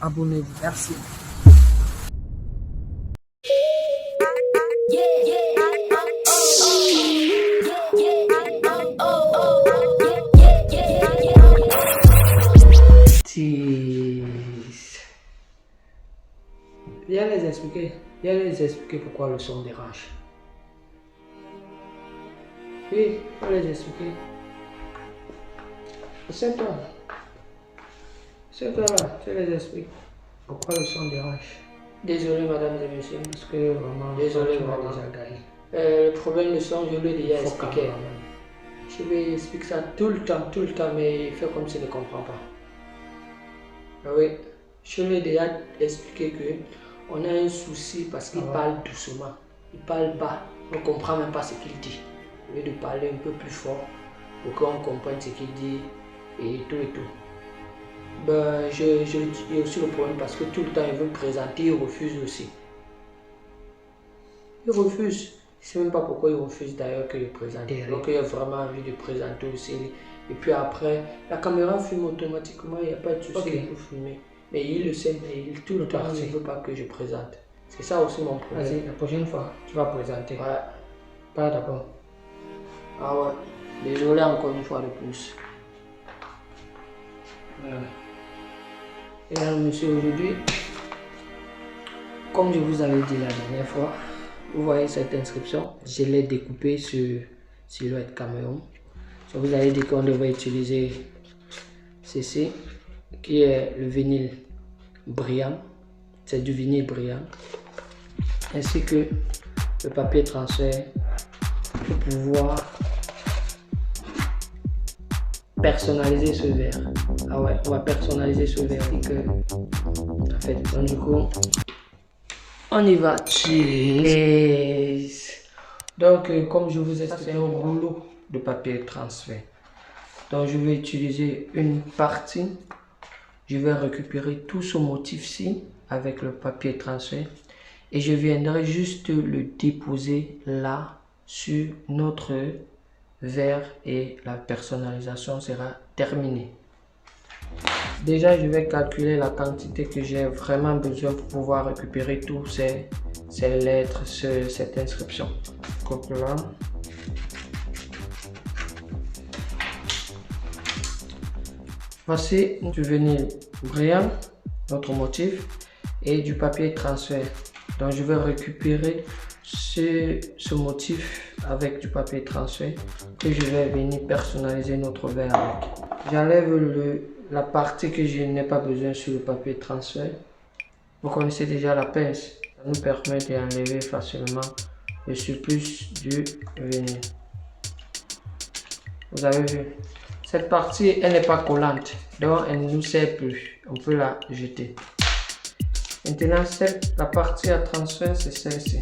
abonnez-vous. Merci. Viens les expliquer pourquoi le son dérange. Oui, viens les expliquer. C'est toi. C'est toi là, tu les expliques pourquoi le son dérange. Désolé, mesdames et messieurs. Parce que vraiment, Désolé, tu m'as vraiment. déjà gagné. Le problème de son, je l'ai déjà expliqué. Même. Je vais expliquer ça tout le temps, mais il fait comme s'il ne comprend pas. Oui, je lui ai déjà expliqué qu'on a un souci parce qu'il parle doucement. Il parle bas, on ne comprend même pas ce qu'il dit. Au lieu de parler un peu plus fort pour qu'on comprenne ce qu'il dit et tout. Ben, j'ai aussi le problème parce que tout le temps il veut me présenter, il refuse aussi. Il refuse. Je ne sais même pas pourquoi il refuse d'ailleurs que je présente. Donc il a vraiment envie de présenter aussi. Et puis après, la caméra filme automatiquement, il n'y a pas de souci pour filmer. Mais il le sait, mais tout le temps il ne veut pas que je présente. C'est ça aussi mon problème. Vas-y, la prochaine fois, tu vas présenter. Ouais. Pas d'abord. Ah ouais. Désolé encore une fois de plus. Et alors, monsieur, aujourd'hui, comme je vous avais dit la dernière fois, vous voyez cette inscription, je l'ai découpée sur Silhouette Cameroun. Je vous avais dit qu'on devrait utiliser ceci, qui est le vinyle brillant. C'est du vinyle brillant. Ainsi que le papier transfert pour pouvoir personnaliser ce verre. Ah ouais, on va personnaliser ce verre. En fait, donc du coup, on y va. Cheers. Donc, comme je vous ai dit, c'est un rouleau de papier transfert. Donc, je vais utiliser une partie. Je vais récupérer tout ce motif-ci avec le papier transfert. Et je viendrai juste le déposer là sur notre verre et la personnalisation sera terminée. Déjà, je vais calculer la quantité que j'ai vraiment besoin pour pouvoir récupérer tous ces lettres, cette inscription. Donc là, voici du vinyle brillant, notre motif, et du papier transfert. Donc je vais récupérer ce motif avec du papier transfert que je vais venir personnaliser notre verre avec. J'enlève la partie que je n'ai pas besoin sur le papier transfert. Vous connaissez déjà la pince, ça nous permet d'enlever facilement le surplus du vinyle. Vous avez vu, cette partie elle n'est pas collante, donc elle ne nous sert plus, on peut la jeter. Maintenant, la partie à transfert, c'est celle-ci.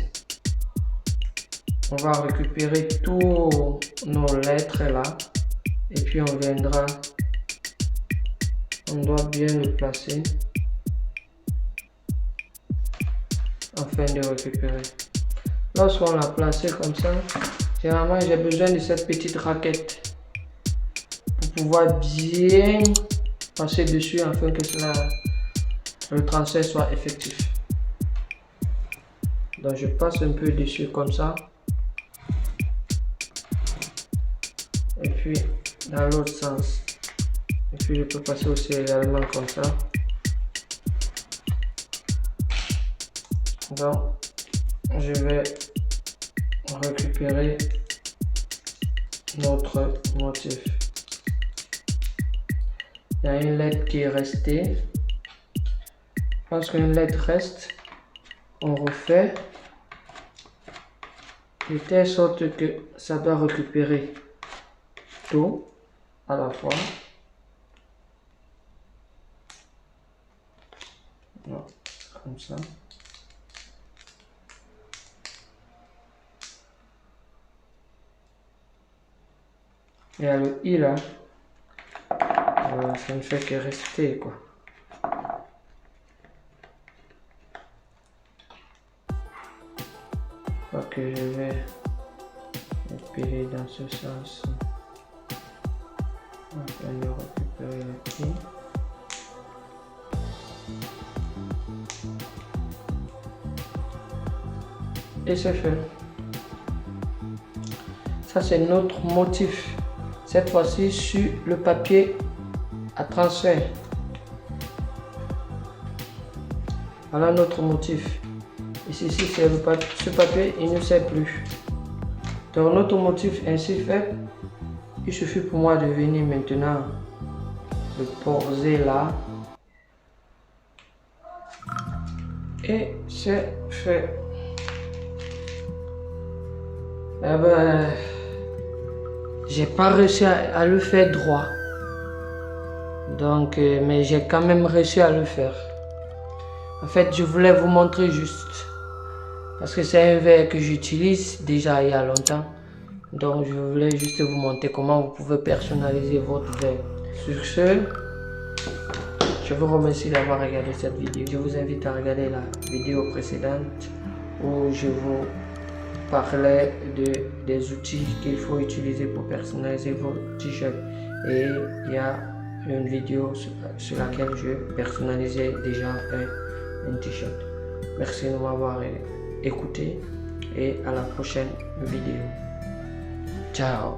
On va récupérer tous nos lettres là. Et puis on viendra. On doit bien le placer. Afin de récupérer. Lorsqu'on l'a placé comme ça, généralement j'ai besoin de cette petite raquette. Pour pouvoir bien passer dessus afin que le transfert soit effectif. Donc je passe un peu dessus comme ça. Et puis dans l'autre sens. Et puis je peux passer aussi également comme ça. Donc je vais récupérer notre motif. Il y a une lettre qui est restée. Lorsqu'une lettre reste, on refait de telle sorte que ça doit récupérer tout à la fois. Non, comme ça. Il y a le I là. Ça ne fait que rester quoi. Que je vais épiler dans ce sens afin de récupérer le I. Et c'est fait. Ça c'est notre motif. Cette fois-ci sur le papier à transfert. Voilà notre motif. Ici c'est ce papier, il ne sert plus. Donc notre motif ainsi fait, il suffit pour moi de venir maintenant le poser là. Et c'est fait. Eh ben, j'ai pas réussi à le faire droit. Donc, mais j'ai quand même réussi à le faire. En fait, je voulais vous montrer juste. Parce que c'est un verre que j'utilise déjà il y a longtemps. Donc, je voulais juste vous montrer comment vous pouvez personnaliser votre verre. Sur ce, je vous remercie d'avoir regardé cette vidéo. Je vous invite à regarder la vidéo précédente où je vous parlais des outils qu'il faut utiliser pour personnaliser vos t-shirts. Et il y a une vidéo sur laquelle je personnalisais déjà un t-shirt. Merci de m'avoir écouté et à la prochaine vidéo. Ciao.